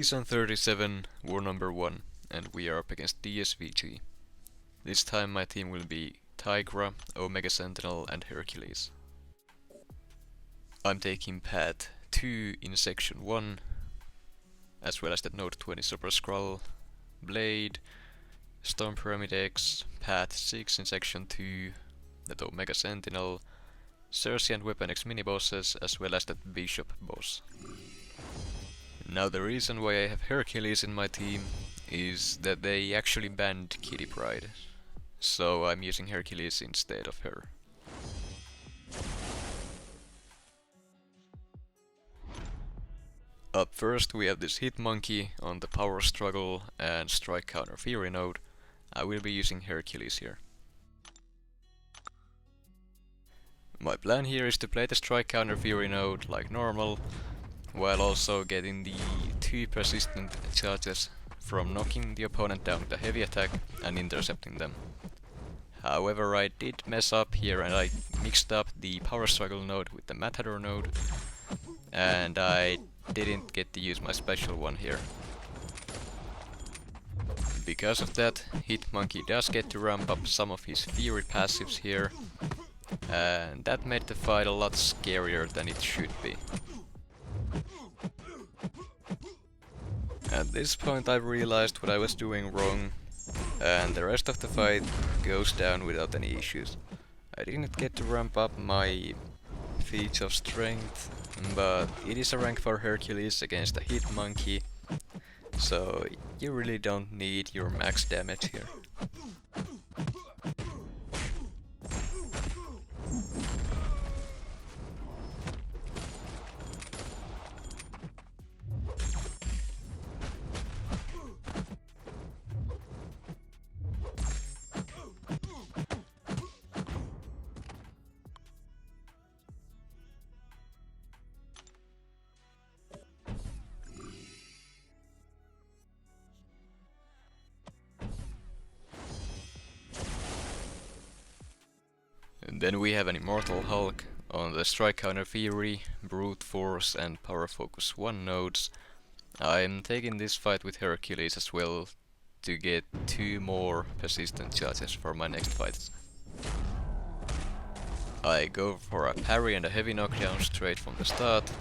Season 37, War number 1, and we are up against DSVG. This time my team will be Tigra, Omega Sentinel and Hercules. I'm taking Path 2 in Section 1, as well as the Node 20 Super-Skrull, Blade, Storm Pyramid X, Path 6 in Section 2, that Omega Sentinel, Sersi and Weapon X mini-bosses, as well as that Bishop boss. Now the reason why I have Hercules in my team is that they actually banned Kitty Pryde, so I'm using Hercules instead of her. Up first we have this Hit Monkey on the Power Struggle and Strike Counter Fury node. I will be using Hercules here. My plan here is to play the Strike Counter Fury node like normal, while also getting the 2 persistent charges from knocking the opponent down with a heavy attack and intercepting them. However, I did mess up here and I mixed up the Power Struggle node with the Matador node, and I didn't get to use my special one here. Because of that, Hit Monkey does get to ramp up some of his Fury passives here, and that made the fight a lot scarier than it should be. At this point I realized what I was doing wrong, and the rest of the fight goes down without any issues. I didn't get to ramp up my feats of strength, but it is a rank for Hercules against a Hit Monkey, so you really don't need your max damage here. And then we have an Immortal Hulk on the Strike Counter Fury, Brute Force and Power Focus 1 nodes. I'm taking this fight with Hercules as well to get 2 more persistent charges for my next fights. I go for a parry and a heavy knockdown straight from the start,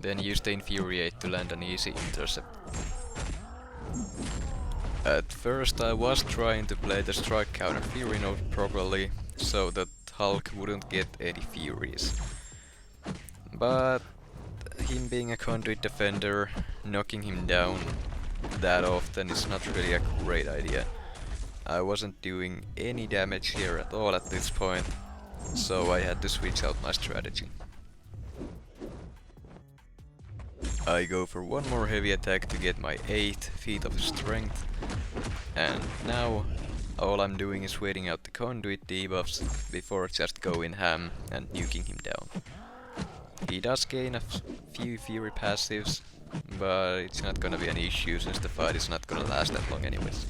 then use the Infuriate to land an easy intercept. At first I was trying to play the Strike Counter Fury node properly, so that Hulk wouldn't get any Furies. But him being a conduit defender, knocking him down that often is not really a great idea. I wasn't doing any damage here at all at this point, so I had to switch out my strategy. I go for one more heavy attack to get my 8 feet of strength, and now all I'm doing is waiting out the conduit debuffs before just going ham and nuking him down. He does gain a few Fury passives, but it's not gonna be an issue since the fight is not gonna last that long anyways.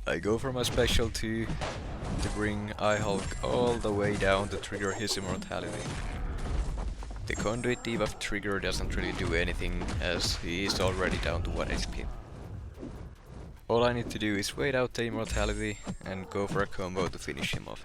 I go for my special 2 to bring I-Hulk all the way down to trigger his immortality. The conduit debuff trigger doesn't really do anything as he is already down to 1 HP. All I need to do is wait out the immortality and go for a combo to finish him off.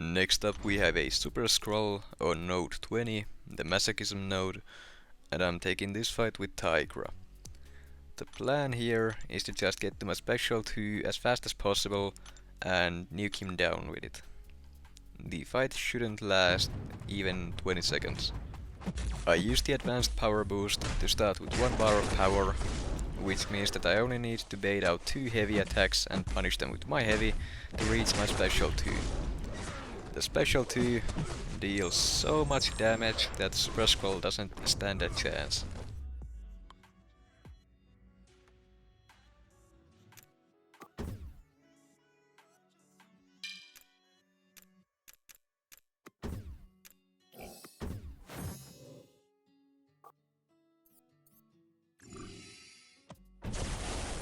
Next up we have a Super-Skrull on node 20, the Masochism node, and I'm taking this fight with Tigra. The plan here is to just get to my special 2 as fast as possible and nuke him down with it. The fight shouldn't last even 20 seconds. I use the advanced power boost to start with 1 bar of power, which means that I only need to bait out 2 heavy attacks and punish them with my heavy to reach my special 2. The special 2 deals so much damage that Super-Skrull doesn't stand a chance.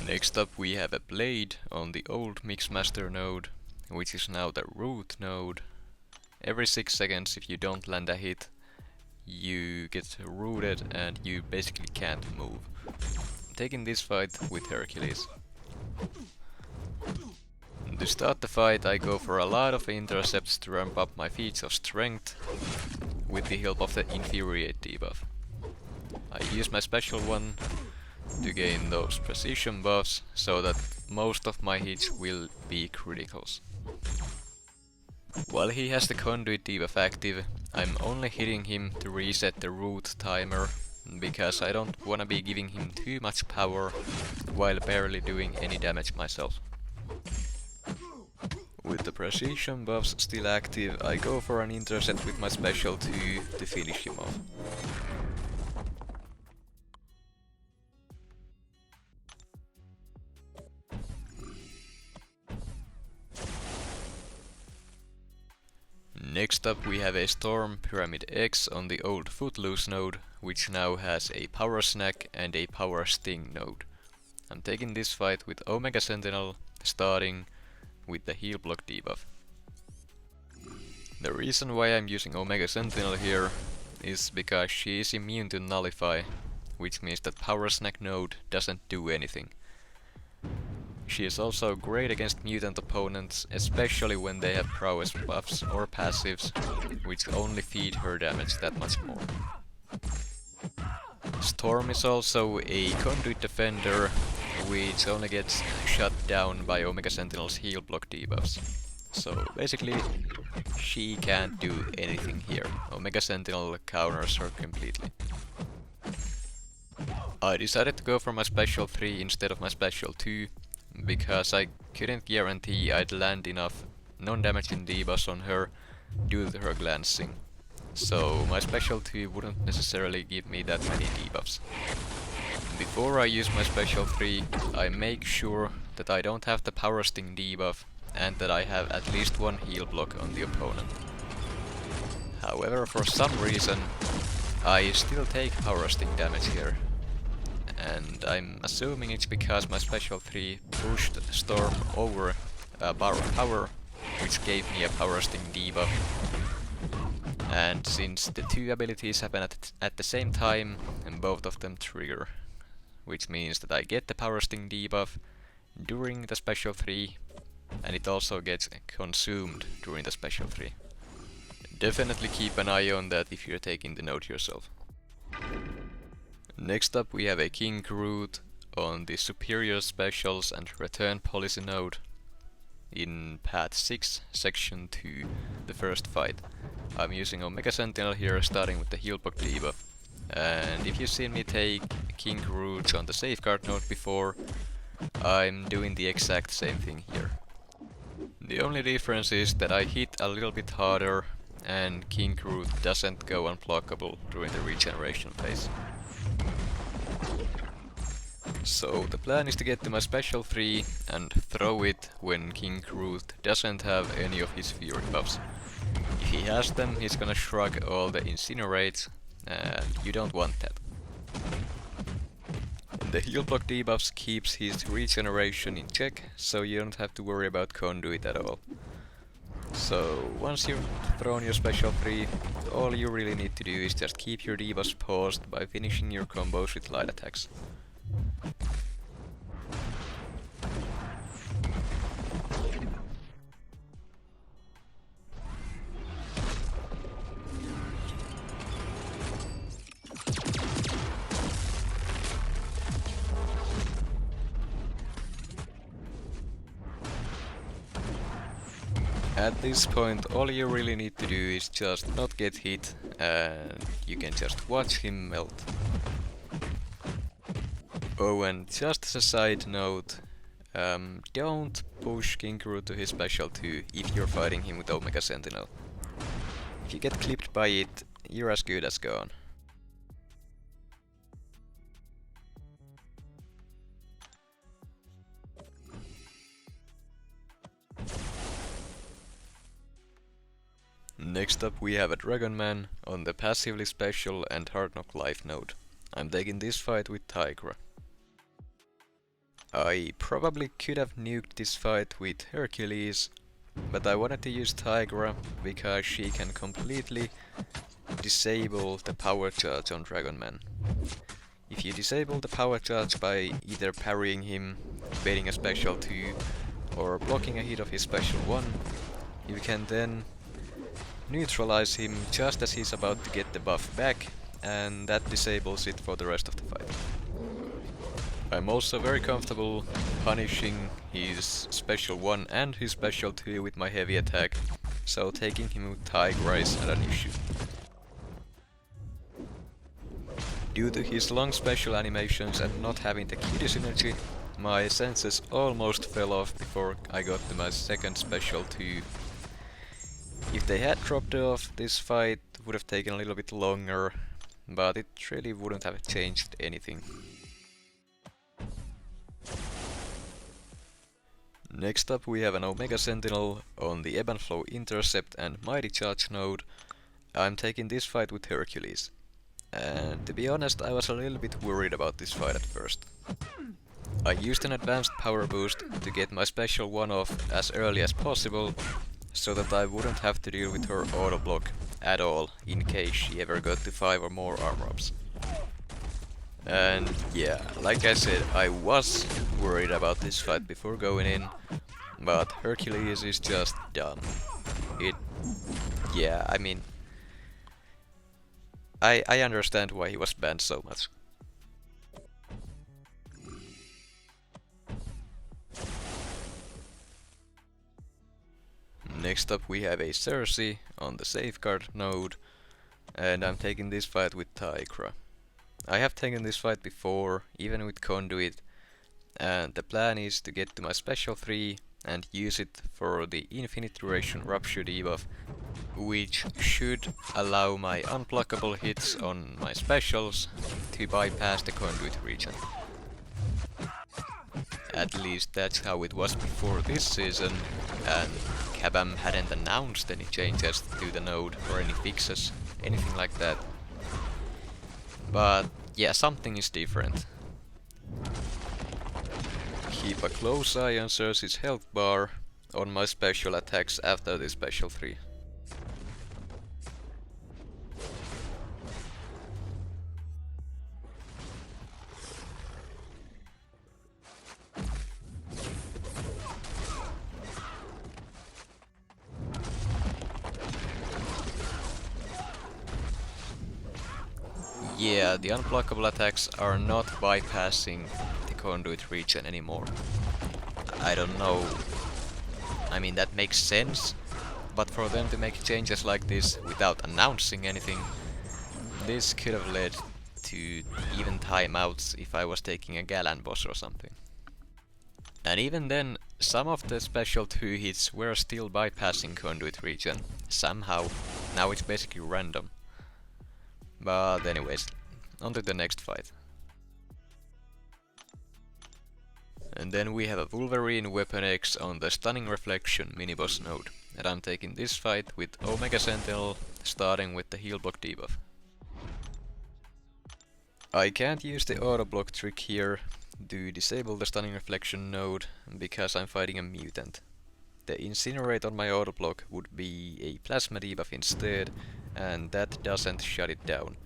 Next up we have a blade on the old Mixmaster node, which is now the root node. Every 6 seconds if you don't land a hit, you get rooted and you basically can't move. Taking this fight with Hercules. To start the fight I go for a lot of intercepts to ramp up my feats of strength with the help of the Infuriate debuff. I use my special one to gain those precision buffs so that most of my hits will be criticals. While he has the conduit debuff active, I'm only hitting him to reset the root timer, because I don't wanna be giving him too much power while barely doing any damage myself. With the precision buffs still active, I go for an intercept with my special 2 to finish him off. Next up we have a Storm Pyramid X on the old Footloose node, which now has a Power Snack and a Power Sting node. I'm taking this fight with Omega Sentinel, starting with the heal block debuff. The reason why I'm using Omega Sentinel here is because she is immune to Nullify, which means that Power Snack node doesn't do anything. She is also great against mutant opponents, especially when they have prowess buffs or passives, which only feed her damage that much more. Storm is also a conduit defender, which only gets shut down by Omega Sentinel's heal block debuffs. So basically, she can't do anything here. Omega Sentinel counters her completely. I decided to go for my special 3 instead of my special 2, because I couldn't guarantee I'd land enough non-damaging debuffs on her due to her glancing. So my special 2 wouldn't necessarily give me that many debuffs. Before I use my special 3, I make sure that I don't have the Power Sting debuff and that I have at least one heal block on the opponent. However, for some reason, I still take Power Sting damage here. And I'm assuming it's because my special 3 pushed Storm over a bar of power, which gave me a Power Sting debuff. And since the 2 abilities happen at the same time, and both of them trigger, which means that I get the Power Sting debuff during the special 3, and it also gets consumed during the special 3. Definitely keep an eye on that if you're taking the node yourself. Next up we have a King Groot on the Superior Specials and Return Policy node in Path 6, Section 2, the first fight. I'm using Omega Sentinel here, starting with the heal block debuff. And if you've seen me take King Groot on the Safeguard node before, I'm doing the exact same thing here. The only difference is that I hit a little bit harder and King Groot doesn't go unblockable during the regeneration phase. So the plan is to get to my special 3 and throw it when King Groot doesn't have any of his fury buffs. If he has them, he's gonna shrug all the incinerates, and you don't want that. The heal block debuffs keeps his regeneration in check, so you don't have to worry about conduit at all. So once you've thrown your special 3, all you really need to do is just keep your debuffs paused by finishing your combos with light attacks. At this point, all you really need to do is just not get hit, and you can just watch him melt. Oh, and just as a side note, Don't push King Groot to his special 2 if you're fighting him with Omega Sentinel. If you get clipped by it, you're as good as gone. Next up we have a Dragon Man on the passively special and Hard Knock Life node. I'm taking this fight with Tigra. I probably could have nuked this fight with Hercules, but I wanted to use Tigra because she can completely disable the power charge on Dragon Man. If you disable the power charge by either parrying him, baiting a special 2, or blocking a hit of his special 1, you can then neutralize him just as he's about to get the buff back, and that disables it for the rest of the fight. I'm also very comfortable punishing his special 1 and his special 2 with my heavy attack, so taking him with Tigra is not an issue. Due to his long special animations and not having the cutie synergy, my senses almost fell off before I got to my second special 2. If they had dropped off, this fight would have taken a little bit longer, but it really wouldn't have changed anything. Next up we have an Omega Sentinel on the Ebb and Flow Intercept and Mighty Charge node. I'm taking this fight with Hercules. And to be honest, I was a little bit worried about this fight at first. I used an advanced power boost to get my special 1 off as early as possible, so that I wouldn't have to deal with her auto block at all in case she ever got to 5 or more armor ups. And yeah, like I said, I was worried about this fight before going in, but Hercules is just dumb. Yeah, I mean, I understand why he was banned so much. Next up we have a Sersi on the Safeguard node, and I'm taking this fight with Tigra. I have taken this fight before, even with Conduit, and the plan is to get to my special 3 and use it for the infinite duration rupture debuff, which should allow my unblockable hits on my specials to bypass the Conduit region. At least that's how it was before this season, and Kabam hadn't announced any changes to the node or any fixes, anything like that. But yeah, something is different. Keep a close eye on Sersi's health bar on my special attacks after the special 3. Yeah, the unblockable attacks are not bypassing the Conduit region anymore. I don't know. I mean, that makes sense, but for them to make changes like this without announcing anything, this could have led to even timeouts if I was taking a Galan boss or something. And even then, some of the special 2 hits were still bypassing Conduit region, somehow. Now it's basically random. But anyways, on to the next fight. And then we have a Wolverine Weapon X on the Stunning Reflection mini-boss node. And I'm taking this fight with Omega Sentinel, starting with the heal block debuff. I can't use the auto block trick here to disable the Stunning Reflection node, because I'm fighting a mutant. The Incinerate on my auto block would be a plasma debuff instead, and that doesn't shut it down.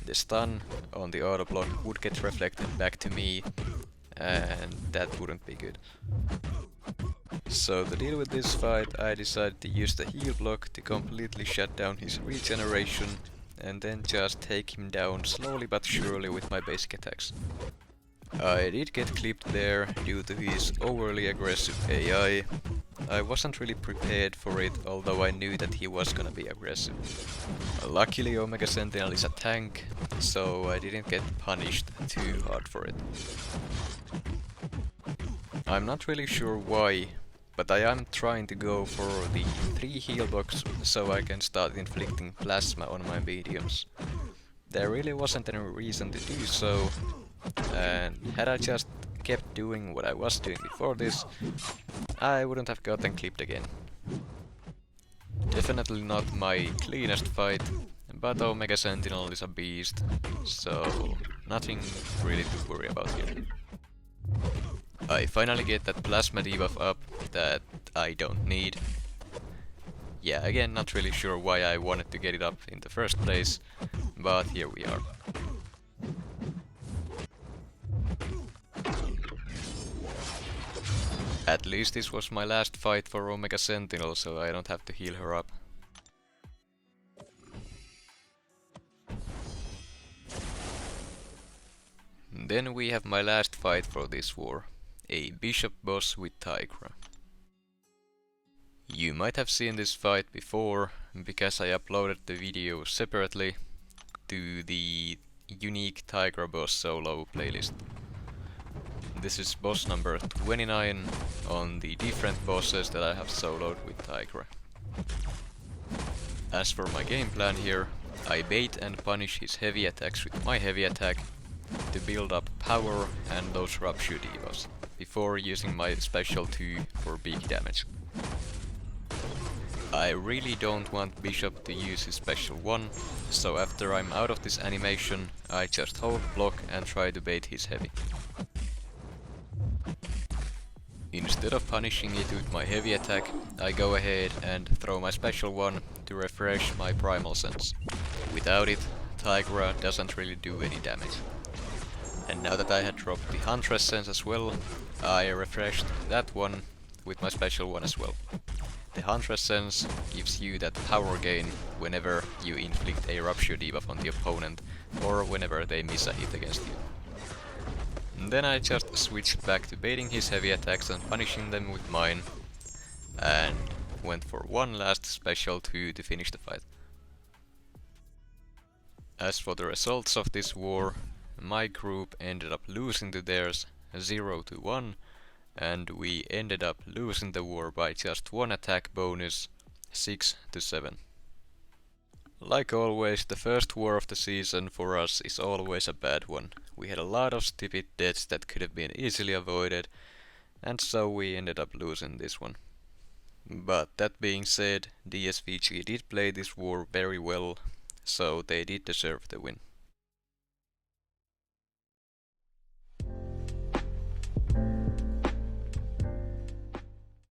The stun on the auto block would get reflected back to me, and that wouldn't be good. So to deal with this fight, I decided to use the heal block to completely shut down his regeneration, and then just take him down slowly but surely with my basic attacks. I did get clipped there due to his overly aggressive AI. I wasn't really prepared for it, although I knew that he was gonna be aggressive. Luckily Omega Sentinel is a tank, so I didn't get punished too hard for it. I'm not really sure why, but I am trying to go for the 3 heal box so I can start inflicting plasma on my mediums. There really wasn't any reason to do so, and had I just kept doing what I was doing before this, I wouldn't have gotten clipped again. Definitely not my cleanest fight, but Omega Sentinel is a beast, so nothing really to worry about here. I finally get that plasma debuff up that I don't need. Yeah, again, not really sure why I wanted to get it up in the first place, but here we are. At least this was my last fight for Omega Sentinel, so I don't have to heal her up. Then we have my last fight for this war, a bishop boss with Tigra. You might have seen this fight before, because I uploaded the video separately to the unique Tigra boss solo playlist. This is boss number 29 on the different bosses that I have soloed with Tigra. As for my game plan here, I bait and punish his heavy attacks with my heavy attack to build up power and those rupture debuffs, before using my special 2 for big damage. I really don't want Bishop to use his special 1, so after I'm out of this animation, I just hold block and try to bait his heavy. Instead of punishing it with my heavy attack, I go ahead and throw my special 1 to refresh my primal sense. Without it, Tigra doesn't really do any damage. And now that I had dropped the Huntress sense as well, I refreshed that one with my special 1 as well. The Huntress sense gives you that power gain whenever you inflict a rupture debuff on the opponent, or whenever they miss a hit against you. And then I just switched back to baiting his heavy attacks and punishing them with mine, and went for one last special 2 to finish the fight. As for the results of this war, my group ended up losing to theirs 0-1, and we ended up losing the war by just 1 attack bonus, 6-7. Like always, the first war of the season for us is always a bad one. We had a lot of stupid deaths that could have been easily avoided, and so we ended up losing this one. But that being said, DSVG did play this war very well, so they did deserve the win.